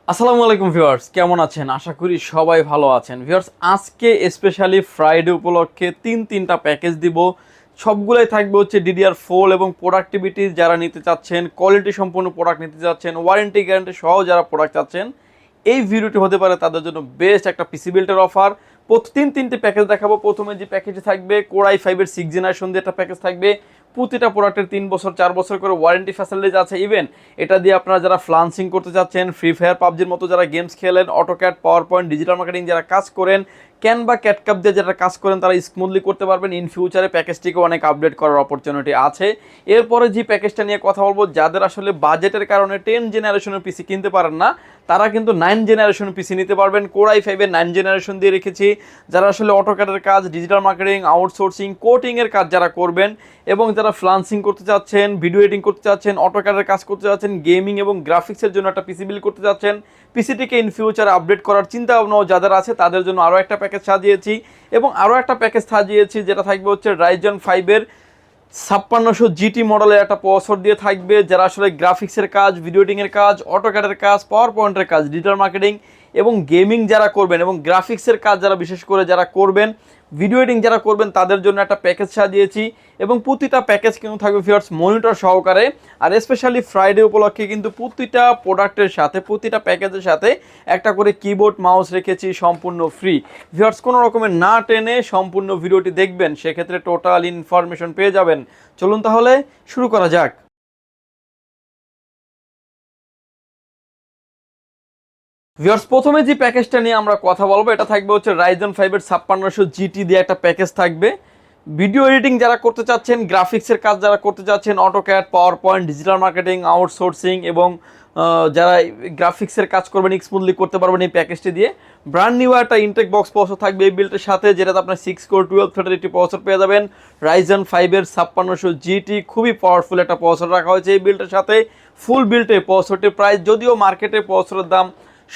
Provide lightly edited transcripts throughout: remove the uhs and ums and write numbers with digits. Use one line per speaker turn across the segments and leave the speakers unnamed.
আসসালামু আলাইকুম ভিউয়ার্স, কেমন আছেন? আশা করি সবাই ভালো আছেন। ভিউয়ার্স, আজকে স্পেশালি ফ্রাইডে উপলক্ষে তিনটা প্যাকেজ দিব। সবগুলাই থাকবে হচ্ছে DDR4 এবং প্রোডাক্টিভিটি যারা নিতে চাচ্ছেন, কোয়ালিটি সম্পন্ন প্রোডাক্ট নিতে চাচ্ছেন, ওয়ারেন্টি গ্যারান্টি সহ যারা প্রোডাক্ট চাচ্ছেন, এই ভিডিওটি হতে পারে তাদের জন্য বেস্ট একটা পিসি বিল্ডের অফার। তিনটে প্যাকেজ দেখাবো। প্রথমে যে প্যাকেজে থাকবে Core i5-এর 6th জেনারেশন দিয়ে একটা প্যাকেজ থাকবে। প্রতিটা প্রোডাক্টের 3 বছর 4 বছর করে ওয়ারেন্টি ফ্যাসিলিটিজ আছে। ইভেন এটা দিয়ে আপনারা যারা ফ্লান্সিং করতে চাচ্ছেন, ফ্রি ফায়ার পাবজির মতো যারা গেমস খেলেন, AutoCAD, power point, digital marketing যারা কাজ করেন, ক্যানভা, ক্যাটকাপ দিয়ে যারা কাজ করেন, তারা স্মুথলি করতে পারবেন। ইন ফিউচারে প্যাকেজটিকে অনেক আপডেট করার অপরচুনিটি আছে। এরপরে যে প্যাকেজটা নিয়ে কথা বলবো, যাদের আসলে বাজেটের কারণে 10 জেনারেশনের পিসি কিনতে পারেন না, তারা কিন্তু 9 জেনারেশন পিসি নিতে পারবেন। Core i5-এর 9 জেনারেশন দিয়ে রেখেছি। যারা আসলে অটোক্যাডের কাজ, ডিজিটাল মার্কেটিং, আউটসোর্সিং, কোডিংয়ের কাজ যারা করবেন এবং যারা ফ্লান্সিং করতে চাচ্ছেন, ভিডিও এডিটিং করতে চাচ্ছেন, অটোক্যাডের কাজ করতে চাচ্ছেন, গেমিং এবং গ্রাফিক্সের জন্য একটা পিসি বিল্ড করতে চাচ্ছেন, পিসিটিকে ইন ফিউচারে আপডেট করার চিন্তা ভাবনাও যাদের আছে, তাদের জন্য আরও একটা প্যাকেজ সাজিয়েছি। এবং আরও একটা প্যাকেজ সাজিয়েছি যেটা থাকবে হচ্ছে Ryzen 5-এর 5600 GT মডেলের একটা প্রসেসর দিয়ে থাকবে। যারা আসলে গ্রাফিক্সের কাজ, ভিডিও এডিটিংয়ের কাজ, অটোক্যাডের কাজ, পাওয়ার পয়েন্টের কাজ, ডিজিটাল মার্কেটিং এবং গেমিং যারা করবেন এবং গ্রাফিক্সের কাজ যারা বিশেষ করে যারা করবেন, ভিডিও এডিটিং যারা করবেন, তাদের জন্য একটা প্যাকেজ সাজিয়েছি। এবং প্রতিটা প্যাকেজ কিন্তু থাকবে ভিউয়ার্স মনিটর সহকারে। আর স্পেশালি ফ্রাইডে উপলক্ষে কিন্তু প্রতিটা প্রোডাক্টের সাথে, প্রতিটা প্যাকেজের সাথে একটা করে কিবোর্ড মাউস রেখেছি সম্পূর্ণ ফ্রি। ভিউয়ার্স, কোনো রকমের না টেনে সম্পূর্ণ ভিডিওটি দেখবেন, সেক্ষেত্রে টোটাল ইনফরমেশন পেয়ে যাবেন। চলুন তাহলে শুরু করা যাক। ভিউয়ার্স, প্রথমে যে প্যাকেজটা নিয়ে আমরা কথা বলবো, এটা থাকবে হচ্ছে Ryzen 5-এর 5600 GT দিয়ে একটা প্যাকেজ থাকবে। ভিডিও এডিটিং যারা করতে চাচ্ছেন, গ্রাফিক্সের কাজ যারা করতে চাচ্ছেন, AutoCAD, power point, digital marketing, outsourcing এবং যারা গ্রাফিক্সের কাজ করবেন, স্মুথলি করতে পারবেন এই প্যাকেজটি দিয়ে। ব্র্যান্ড নিউ একটা ইনটেক বক্স প্রসেসর থাকবে এই বিল্ডের সাথে, যেটাতে আপনার 6 কোর 12 থ্রেডের একটি প্রসেসর পেয়ে যাবেন। Ryzen 5-এর 5600 GT খুবই পাওয়ারফুল একটা প্রসেসর রাখা হয়েছে এই বিল্ডের সাথে। ফুল বিল্ডে প্রসেসরটির প্রাইস, যদিও মার্কেটে প্রসেসরের দাম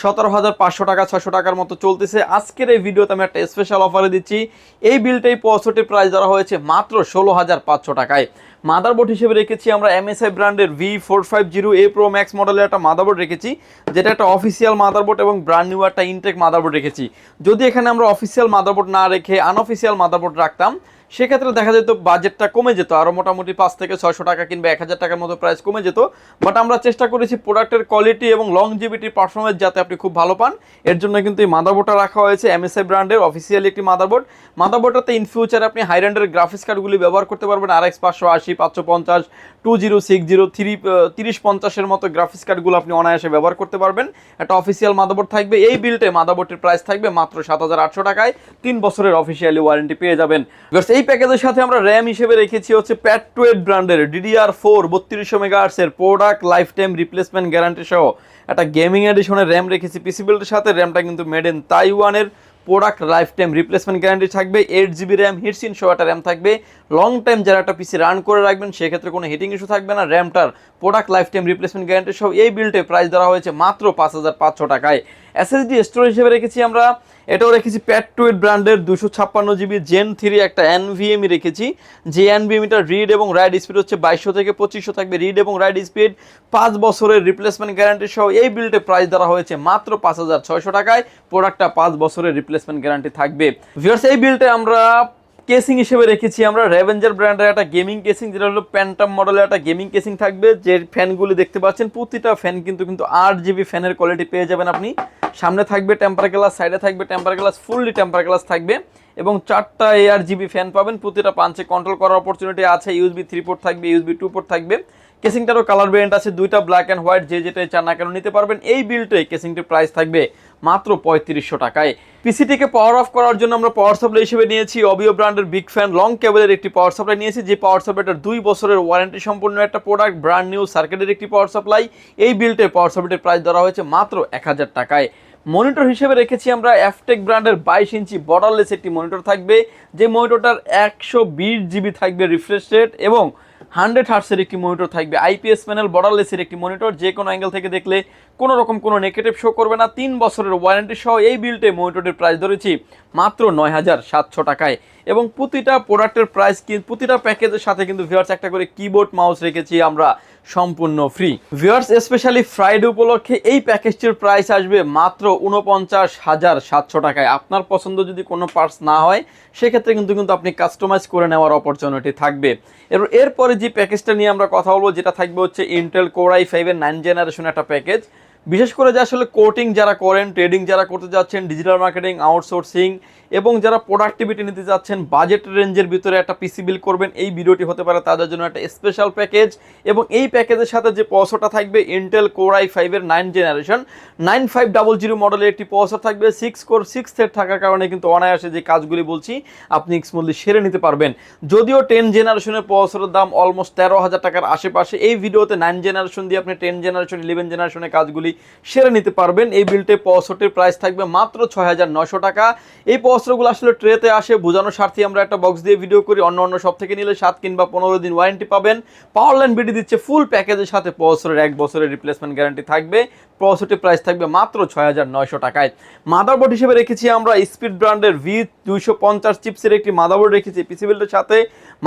17,500 টাকা 600 টাকার মতো চলতেছে, আজকের এই ভিডিওতে আমি একটা স্পেশাল অফারে দিচ্ছি। এই বিলটাই 65 প্রাইস ধরা হয়েছে মাত্র 16,500 টাকায়। মাদারবোর্ড হিসেবে রেখেছি আমরা MSI ব্র্যান্ডের V450A Pro Max মডেলের একটা মাদারবোর্ড রেখেছি, যেটা একটা অফিসিয়াল মাদারবোর্ড এবং ব্র্যান্ড নিউ একটা ইনটেক মাদারবোর্ড রেখেছি। যদি এখানে আমরা অফিসিয়াল মাদারবোর্ড না রেখে আনঅফিসিয়াল মাদারবোর্ড রাখতাম, সেক্ষেত্রে দেখা যেত বাজেটটা কমে যেত, আরও মোটামুটি 5 থেকে 600 টাকা কিংবা 1000 টাকার মতো প্রাইস কমে যেত। বাট আমরা চেষ্টা করেছি প্রোডাক্টের কোয়ালিটি এবং লংজিভিটি পারফরমেন্স যাতে আপনি খুব ভালো পান, এর জন্য কিন্তু এই মাদারবোর্ডটা রাখা হয়েছে। MSI ব্র্যান্ডের অফিসিয়ালি একটি মাদারবোর্ড। মাদারবোর্ডটাতে ইন ফিউচারে আপনি হাই র্যান্ডের গ্রাফিক্স কার্ডগুলি ব্যবহার করতে পারবেন। RX 580, 550, 2060, 3050-এর মতো গ্রাফিক্স কার্ডগুলো আপনি অনায়াসে ব্যবহার করতে পারবেন। একটা অফিসিয়াল মাদারবোর্ড থাকবে এই বিল্ডে। মাদারবোর্ডটির প্রাইস থাকবে মাত্র 7,800 টাকায়। 3 বছরের অফিসিয়ালি ওয়ারেন্টি পেয়ে যাবেন। এই প্যাকেজের সাথে আমরা র্যাম হিসেবে রেখেছি হচ্ছে Pat2 ব্র্যান্ডের DDR4 3200 মেগাহার্টজের product lifetime replacement guarantee সহ একটা গেমিং এডিশনের র্যাম রেখেছি পিসি বিল্ডের সাথে। র্যামটা কিন্তু মেড ইন তাইওয়ানের। Product lifetime replacement guarantee থাকবে। 8GB র্যাম, হিটসিন সহ একটা র্যাম থাকবে। লং টাইম যারা একটা পিসি রান করে রাখবেন, সেক্ষেত্রে কোনো হিটিং ইস্যু থাকবে না। র্যামটার product lifetime replacement guarantee সহ এই বিল্ডে প্রাইস ধরা হয়েছে মাত্র 5,500 টাকায়। SSD স্টোরেজ হিসেবে রেখেছি আমরা, এটাও রেখেছি Pat2 ব্র্যান্ডের 256GB Gen 3 একটা NVMe রেখেছি। যে NVMeটার রিড এবং রাইট স্পিড হচ্ছে 2200 থেকে 2500 থাকবে রিড এবং রাইট স্পিড। 5 বছরের রিপ্লেসমেন্ট গ্যারান্টি সহ এই বিল্ডে প্রাইস ধরা হয়েছে মাত্র 5,600 টাকায়। প্রোডাক্টটা 5 বছরের রিপ্লেসমেন্ট গ্যারান্টি থাকবে। ভিউয়ার্স, এই বিল্ডে আমরা কেসিং হিসেবে রেখেছি আমরা রেভেঞ্জার ব্র্যান্ডের একটা গেমিং কেসিং, যেটা হলো প্যান্টাম মডেলের একটা গেমিং কেসিং থাকবে। যে ফ্যানগুলি দেখতে পাচ্ছেন, প্রতিটা ফ্যান কিন্তু 8GB ফ্যানের কোয়ালিটি পেয়ে যাবেন আপনি। সামনে থাকবে টেম্পার গ্লাস, সাইডে থাকবে temper glass, fully temper glass থাকবে এবং 4টা ARGB ফ্যান পাবেন। প্রতিটা পাঞ্চে কন্ট্রোল করার অপরচুনিটি আছে। USB 3 পোর্ট থাকবে, USB 2 পোর্ট থাকবে। কেসিংটারও কালার ভেরিয়েন্ট আছে, 2টা ব্ল্যাক অ্যান্ড হোয়াইট, যে যেটাই চান না কেন নিতে পারবেন। এই বিল্ডে কেসিংটির প্রাইস থাকবে মাত্র 3500 টাকায়। পিসিটিকে পাওয়ার অফ করার জন্য আমরা পাওয়ার সাপ্লাই হিসেবে নিয়েছি অবিও ব্র্যান্ডের বিগ ফ্যান লং কেবলের একটি পাওয়ার সাপ্লাই নিয়েছি। যে পাওয়ার সাপ্লাইটার 2 বছরের ওয়ারেন্টি সম্পূর্ণ একটা প্রোডাক্ট, ব্র্যান্ড নিউ সার্কিটের একটি পাওয়ার সাপ্লাই। এই বিল্ডে পাওয়ার সাপ্লাইটির প্রাইস ধরা হয়েছে মাত্র 1000 টাকায়। মনিটর হিসেবে রেখেছি আমরা এফটেক ব্র্যান্ডের 22 ইঞ্চি বর্ডারলেস একটি মনিটর থাকবে। যে মনিটরটার 120GB থাকবে রিফ্রেশ রেট এবং 100 হার্টসের একটি মনিটর থাকবে। IPS প্যানেল বর্ডারলেসের একটি মনিটর, যে কোনো অ্যাঙ্গেল থেকে দেখলে কোনো রকম কোনো নেগেটিভ শো করবে না। 3 বছরের ওয়ারেন্টি সহ এই বিল্ডে মনিটরের প্রাইস ধরেছি মাত্র 9,700 টাকায়। এবং প্রতিটা প্রোডাক্টের প্রাইস প্রতিটা প্যাকেজের সাথে কিন্তু ভিউয়ার্স একটা করে কিবোর্ড মাউস রেখেছি আমরা সম্পূর্ণ ফ্রি। ভিউয়ার্স, স্পেশালি ফ্রাইডে উপলক্ষে এই প্যাকেজটির প্রাইস আসবে মাত্র ৪৯,৭০০ টাকায়। আপনার পছন্দ যদি কোনো পার্টস না হয় সেক্ষেত্রে কিন্তু আপনি কাস্টমাইজ করে নেওয়ার অপরচুনিটি থাকবে। এরপরে যে প্যাকেজটা নিয়ে আমরা কথা বলবো, যেটা থাকবে হচ্ছে ইন্টেল কোর i5-এর 9 জেনারেশন একটা প্যাকেজ। বিশেষ করে যে আসলে কোটিং যারা করেন, ট্রেডিং যারা করতে যাচ্ছেন, ডিজিটাল মার্কেটিং, আউটসোর্সিং এবং যারা প্রোডাক্টিভিটি নিতে যাচ্ছেন, বাজেট রেঞ্জের ভিতরে একটা পিসি বিল করবেন, এই ভিডিওটি হতে পারে তাদের জন্য একটা স্পেশাল প্যাকেজ। এবং এই প্যাকেজের সাথে যে প্রসেসরটা থাকবে ইন্টেল কোর i5-এর 9 জেনারেশন 9500 মডেলের একটি প্রসেসর থাকবে। 6 কোর 6 থ্রেড থাকার কারণে কিন্তু অনায়াসে যে কাজগুলি বলছি আপনি স্মুথলি সেরে নিতে পারবেন। যদিও 10 জেনারেশনের প্রসেসরের দাম অলমোস্ট 13,000 টাকার আশেপাশে, এই ভিডিওতে 9 জেনারেশন দিয়ে আপনি 10 জেনারেশন 11 জেনারেশনের কাজগুলি সেরে নিতে পারবেন। এই বিল্টে প্রসেসরটির প্রাইস থাকবে মাত্র 6,900 টাকা। এই প্রসেসরগুলো আসলে ট্রেতে আসে, বোঝানোর স্বার্থে আমরা একটা বক্স দিয়ে ভিডিও করি। অন্য সব থেকে নিলে 7 কিংবা 15 দিন ওয়ারেন্টি পাবেন। পাওয়ারলাইন বিডি দিচ্ছে ফুল প্যাকেজের সাথে প্রসেসরের 1 বছরের রিপ্লেসমেন্ট গ্যারান্টি থাকবে। প্রসেসরটির প্রাইস থাকবে মাত্র 6,900 টাকায়। মাদারবোর্ড হিসেবে রেখেছি আমরা স্পিড ব্র্যান্ডের V250 চিপসের একটি মাদারবোর্ড রেখেছি পিসি বিল্ডের সাথে।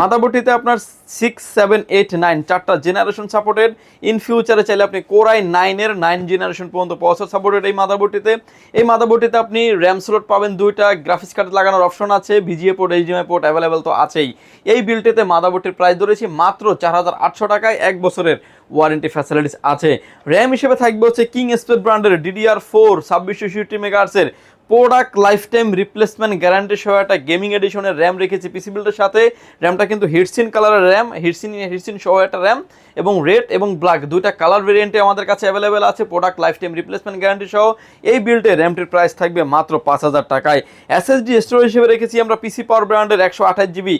মাদারবোর্ডটিতে আপনার 6, 7, 8, 9 চারটা জেনারেশন সাপোর্টেড। ইন ফিউচারে চাইলে আপনি কোর i9-এর 9 জেনারেশন পর্যন্ত প্রসেসর সাপোর্টেড এই মাদারবোর্ডটিতে আপনি র্যাম স্লট পাবেন 2টা, গ্রাফিক্স কার্ড লাগানোর অপশন আছে, VGA port, HDMI port available তো আছেই। এই বিল্ডটিতে মাদারবোর্ডটির প্রাইস ধরেছি মাত্র 4,800 টাকায়, 1 বছরের ওয়ারেন্টি ফ্যাসিলিটিস আছে। র্যাম হিসেবে থাকবে হচ্ছে কিং স্পেড ব্র্যান্ডের DDR4 2666 মেগাহার্টজের product lifetime replacement guarantee সহ একটা গেমিং এডিশনের র্যাম রেখেছি পিসি বিল্ডের সাথে। র্যামটা কিন্তু হিটসিন কালারের র্যাম, হিটসিন সহ একটা র্যাম, এবং রেড এবং ব্ল্যাক দুইটা কালার ভেরিয়েন্টে আমাদের কাছে অ্যাভেলেবেল আছে product lifetime replacement guarantee সহ। এই বিল্ডে র্যামটির প্রাইস থাকবে মাত্র 5,000 টাকায়। এসএসডি স্টোরেজ হিসেবে রেখেছি আমরা পিসি পাওয়ার ব্র্যান্ডের 128GB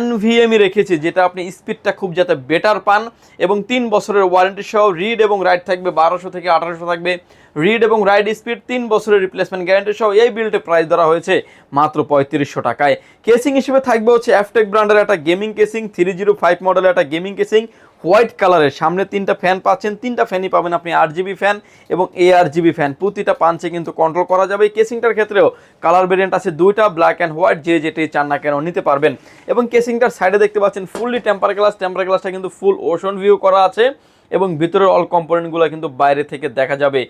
NVMe রেখেছি, যেটা আপনি স্পিডটা খুব যাতে বেটার পান, এবং 3 বছরের ওয়ারেন্টি সহ। রিড এবং রাইট থাকবে 1200 থেকে 1800 থাকবে রিড এবং রাইট স্পিড, 3 বছরের রিপ্লেসমেন্ট গ্যারান্টি সহ। এই বিল্ডে প্রাইস ধরা হয়েছে মাত্র 3500 টাকায়। কেসিং হিসেবে থাকবে হচ্ছে অ্যাফটেক ব্র্যান্ডের একটা গেমিং কেসিং, 305 মডেলের একটা গেমিং কেসিং, হোয়াইট কালারের। সামনে 3টা ফ্যান পাচ্ছেন, 3টা ফ্যানই পাবেন আপনি RGB ফ্যান এবং ARGB ফ্যান, প্রতিটা পাঞ্চে কিন্তু কন্ট্রোল করা যাবে। এই কেসিংটার ক্ষেত্রেও কালার ভেরিয়েন্ট আছে 2টা, ব্ল্যাক অ্যান্ড হোয়াইট, যে যেটি চান না কেন নিতে পারবেন। এবং কেসিংটার সাইডে দেখতে পাচ্ছেন ফুললি টেম্পার গ্লাসটা কিন্তু ফুল ওশন ভিউ করা আছে, এবং ভিতরের অল কম্পোনেন্টগুলো কিন্তু বাইরে থেকে দেখা যাবে।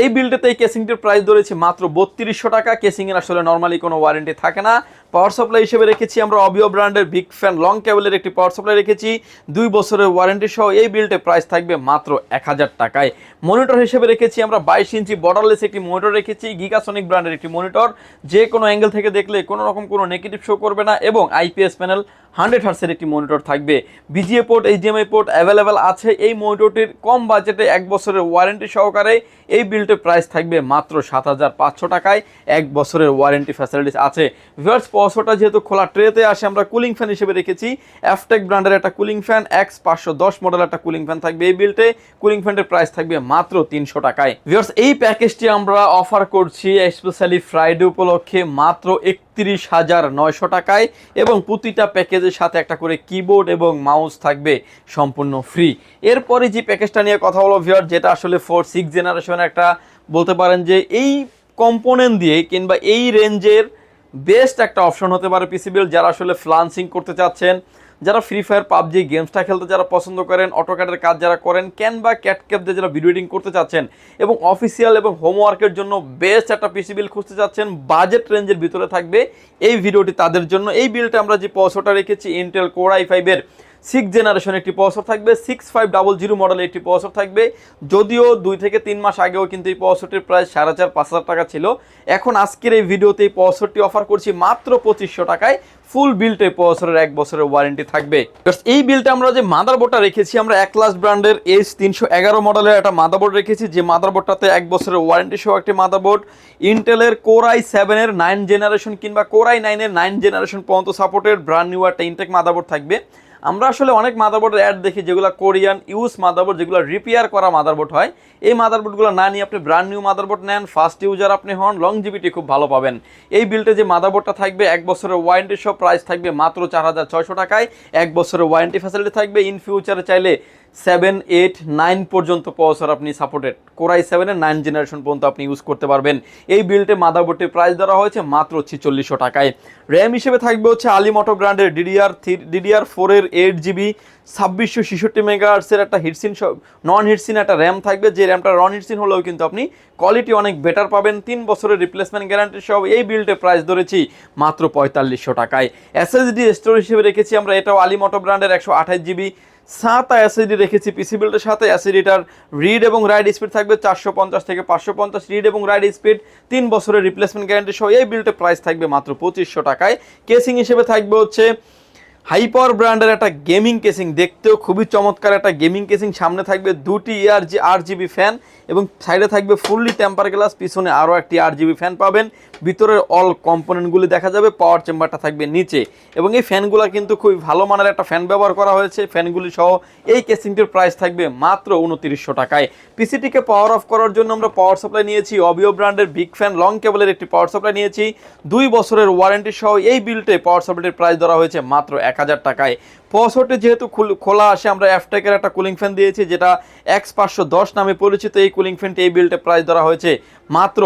এই বিল্ডেতে এই কেসিংটির প্রাইস ধরেছি মাত্র 3200 টাকা। কেসিংয়ের আসলে নর্মালি কোনো ওয়ারেন্টি থাকে না। পাওয়ার সাপ্লাই হিসেবে রেখেছি আমরা অবিও ব্র্যান্ডের বিগ ফ্যান লং কেবলের একটি পাওয়ার সাপ্লাই রেখেছি, 2 বছরের ওয়ারেন্টি সহ। এই বিল্ডে প্রাইস থাকবে মাত্র 1000 টাকায়। মনিটর হিসেবে রেখেছি আমরা 22 ইঞ্চি বর্ডারলেস একটি মনিটর রেখেছি, গিগাসনিক ব্র্যান্ডের একটি মনিটর, যে কোনো অ্যাঙ্গেল থেকে দেখলে কোনো রকম কোনো নেগেটিভ শো করবে না, এবং IPS প্যানেল 100 হার্টসের একটি মনিটর থাকবে। VGA port, HDMI port available আছে। এই মনিটরটির কম বাজেটে 1 বছরের ওয়ারেন্টি সহকারে এই বিল্ডের প্রাইস থাকবে মাত্র 7500 টাকায়, 1 বছরের ওয়ারেন্টি ফ্যাসিলিটিস আছে। ভিউয়ার্স, প্রসেসরটা যেহেতু খোলা ট্রেতে আসে, আমরা কুলিং ফ্যান হিসেবে রেখেছি অ্যাফটেক ব্র্যান্ডের একটা কুলিং ফ্যান, X510 মডেল একটা কুলিং ফ্যান থাকবে এই বিল্ডে। কুলিং ফ্যানের প্রাইস থাকবে মাত্র 300 টাকায়। ভিউয়ার্স, এই প্যাকেজটি আমরা অফার করছি স্পেশালি ফ্রাইডে উপলক্ষে মাত্র 31,900 টাকায়, এবং প্রতিটা প্যাকেজের সাথে একটা করে কিবোর্ড এবং মাউস থাকবে সম্পূর্ণ ফ্রি। এরপরে যে প্যাকেজটা নিয়ে কথা বলবো ভিউয়ার, যেটা আসলে 4-6 জেনারেশন একটা বলতে পারেন যে এই কম্পোনেন্ট দিয়ে কিংবা এই রেঞ্জের বেস্ট একটা অপশন হতে পারে পিসি বিল্ড। যারা আসলে ফ্লান্সিং করতে চাচ্ছেন, যারা ফ্রি ফায়ার পাবজি গেমসটা খেলতে যারা পছন্দ করেন, অটোক্যাডের কাজ যারা করেন, ক্যানভা ক্যাটক্যাপ দিয়ে যারা ভিডিও এডিটিং করতে চাচ্ছেন, এবং অফিসিয়াল এবং হোমওয়ার্কের জন্য বেস্ট একটা পিসি বিল খুঁজতে চাচ্ছেন, বাজেট রেঞ্জের ভিতরে থাকবে এই ভিডিওটি তাদের জন্য। এই বিলটা আমরা যে প্রসেসরটা রেখেছি ইন্টেল কোর i5-এর 6 জেনারেশন একটি প্রসেসর থাকবে, 6500 মডেলের একটি প্রসেসর থাকবে। যদিও 2 থেকে 3 মাস আগেও কিন্তু এই প্রসেসরটির প্রায় 4500 টাকা ছিল। এখন আজকের এই ভিডিওতে এই প্রসেসরটি অফার করছি মাত্র 2500 টাকায়। ফুল বিল্টে প্রসেসরের 1 বছরের ওয়ারেন্টি থাকবে। এই বিলটা আমরা যে মাদারবোর্ডটা রেখেছি, আমরা Atlas ব্র্যান্ডের H311 মডেলের একটা মাদারবোর্ড রেখেছি, যে মাদারবোর্ডটাতে 1 বছরের ওয়ারেন্টি সহ একটি মাদারবোর্ড। ইন্টেলের কোর i7-এর 9 জেনারেশন কিংবা কোর i9-এর 9 জেনারেশন পর্যন্ত সাপোর্টেড ব্র্যান্ড নিউ একটা ইনটেক মাদারবোর্ড থাকবে। আমরা আসলে অনেক মাদারবোর্ডের অ্যাড দেখি যেগুলো কোরিয়ান ইউজ মাদারবোর্ড, যেগুলো রিপেয়ার করা মাদারবোর্ড হয়। এই মাদারবোর্ডগুলো না নিয়ে আপনি ব্র্যান্ড নিউ মাদারবোর্ড নেন, ফার্স্ট ইউজার আপনি হন, লংজিভিটি খুব ভালো পাবেন। এই বিল্টে যে মাদারবোর্ডটা থাকবে 1 বছরের ওয়ারেন্টি সহ, প্রাইস থাকবে মাত্র 4600 টাকায়, 1 বছরের ওয়ারেন্টি ফ্যাসিলিটি থাকবে। ইন ফিউচারে চাইলে 7, 8, 9 পর্যন্ত প্রসেসর আপনি সাপোর্টেড, কোরাই 7-এর 9 জেনারেশন পর্যন্ত আপনি ইউজ করতে পারবেন। এই বিল্ডে মাদারবোর্ডটির প্রাইস ধরা হয়েছে মাত্র 4600 টাকায়। র্যাম হিসেবে থাকবে হচ্ছে আলিমটো ব্র্যান্ডের DDR4 এর 8GB 2666 মেগাহার্টসের একটা হিটসিন নন হিটসিন একটা র্যাম থাকবে, যে র্যামটা নন হিটসিন হলেও কিন্তু আপনি কোয়ালিটি অনেক বেটার পাবেন। 3 বছরের রিপ্লেসমেন্ট গ্যারান্টি সহ এই বিল্ডে প্রাইস ধরেছি মাত্র 4500 টাকায়। SSD স্টোরেজ হিসেবে রেখেছি আমরা এটাও আলিমটো ব্র্যান্ডের 128GB 7 SSD রেখেছি পিসি বিল্ডের সাথে। SSDটার রিড এবং রাইট স্পিড থাকবে 450 থেকে 550 রিড এবং রাইট স্পিড, 3 বছরের রিপ্লেসমেন্ট গ্যারান্টি সহ এই বিল্ডে প্রাইস থাকবে মাত্র 2500 টাকায়। কেসিং হিসেবে থাকবে হচ্ছে হাইপাওয়ার ব্র্যান্ডের একটা গেমিং কেসিং, দেখতেও খুবই চমৎকার একটা গেমিং কেসিং। সামনে থাকবে দুটি RGB ফ্যান এবং সাইডে থাকবে ফুললি টেম্পার গ্লাস, পিছনে আরও একটি RGB ফ্যান পাবেন। ভিতরের অল কম্পোনেন্টগুলি দেখা যাবে, পাওয়ার চেম্বারটা থাকবে নিচে এবং এই ফ্যানগুলো কিন্তু খুবই ভালো মানের একটা ফ্যান ব্যবহার করা হয়েছে। ফ্যানগুলি সহ এই কেসিংটির প্রাইস থাকবে মাত্র 2900 টাকায়। পিসিটিকে পাওয়ার অফ করার জন্য আমরা পাওয়ার সাপ্লাই নিয়েছি অবিও ব্র্যান্ডের বিগ ফ্যান লং কেবলের একটি পাওয়ার সাপ্লাই নিয়েছি 2 বছরের ওয়ারেন্টি সহ। এই বিল্টে পাওয়ার সাপ্লাইটির প্রাইস ধরা হয়েছে মাত্র 1000 টাকায়। প্রসেসরটি যেহেতু খোলা আসে, আমরা এফটেকের একটা কুলিং ফ্যান দিয়েছি যেটা X510 নামে পরিচিত। এই কুলিং ফ্যানটি এই বিল্টে প্রাইস ধরা হয়েছে মাত্র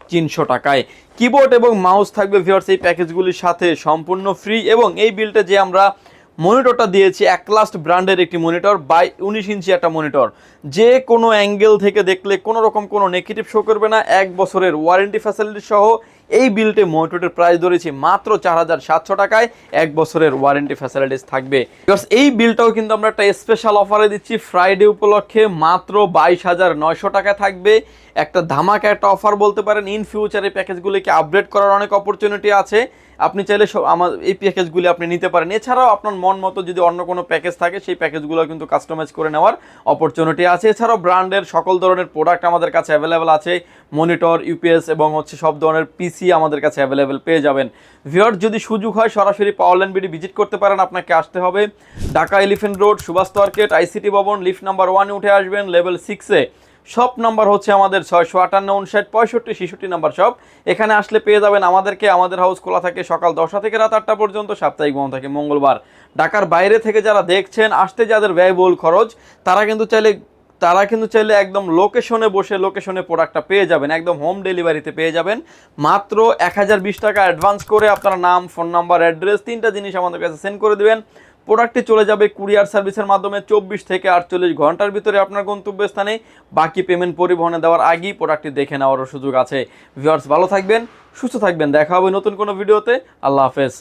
300 টাকায়। কিবোর্ড এবং মাউস থাকবে ভিউয়ার্স এই প্যাকেজগুলির সাথে সম্পূর্ণ ফ্রি এবং এই বিল্টে যে আমরা মনিটরটা দিয়েছি অ্যাক্লাস্ট ব্র্যান্ডের একটি মনিটর 19 ইঞ্চি একটা মনিটর, যে কোনো অ্যাঙ্গেল থেকে দেখলে কোনো রকম কোনো নেগেটিভ শো করবে না। 1 বছরের ওয়ারেন্টি ফ্যাসিলিটি সহ এই বিল্টে মনিটরের প্রাইস ধরেছি মাত্র 4700 টাকায়, 1 বছরের ওয়ারেন্টি ফ্যাসিলিটিস থাকবে। এই বিলটাও কিন্তু আমরা একটা স্পেশাল অফারে দিচ্ছি ফ্রাইডে উপলক্ষে, মাত্র 22900 টাকায় থাকবে। একটা ধামাকা একটা অফার বলতে পারেন। ইন ফিউচারে প্যাকেজগুলিকে আপগ্রেড করার অনেক অপরচুনিটি আছে, আপনি চাইলে আমার এই প্যাকেজগুলি আপনি নিতে পারেন। এছাড়াও আপনার মন মতো যদি অন্য কোনো প্যাকেজ থাকে সেই প্যাকেজগুলো কিন্তু কাস্টমাইজ করে নেওয়ার অপরচুনিটি আছে। এছাড়াও ব্র্যান্ডের সকল ধরনের প্রোডাক্ট আমাদের কাছে অ্যাভেলেবেল আছে, মনিটর, ইউপিএস এবং হচ্ছে সব ধরনের পিসি আমাদের কাছে অ্যাভেলেবেল পেয়ে যাবেন। ভিউয়ার যদি সুযোগ হয় সরাসরি পাওয়ারল্যান্ড বিডি ভিজিট করতে পারেন। আপনাকে আসতে হবে Dhaka elephant road, Subhash market, ICT Bhaban, lift number 1 উঠে আসবেন, লেভেল 6-এ। শপ নাম্বার হচ্ছে আমাদের 658 নাম্বার শপ। এখানে আসলে পেয়ে যাবেন আমাদেরকে। আমাদের হাউস খোলা থাকে সকাল 10টা থেকে রাত 8টা পর্যন্ত, সাপ্তাহিক বন্ধ থাকে মঙ্গলবার। ঢাকার বাইরে থেকে যারা দেখছেন, আসতে যাদের ব্যয়বহুল খরচ, তারা কিন্তু চাইলে একদম লোকেশনে বসে লোকেশনে প্রোডাক্টটা পেয়ে যাবেন, একদম হোম ডেলিভারিতে পেয়ে যাবেন। মাত্র 1020 টাকা অ্যাডভান্স করে আপনার নাম, ফোন নাম্বার, অ্যাড্রেস 3টা জিনিস আমাদের কাছে সেন্ড করে দিবেন। প্রোডাক্টটি চলে যাবে কুরিয়ার সার্ভিসের মাধ্যমে 24 থেকে 48 ঘন্টার ভিতরে আপনার গন্তব্যস্থানে। বাকি পেমেন্ট পরিবহনে দেওয়ার আগেই প্রোডাক্টটি দেখে নেওয়ারও সুযোগ আছে। ভিউয়ার্স ভালো থাকবেন, সুস্থ থাকবেন, দেখা হবে নতুন কোনো ভিডিওতে। আল্লাহ হাফেজ।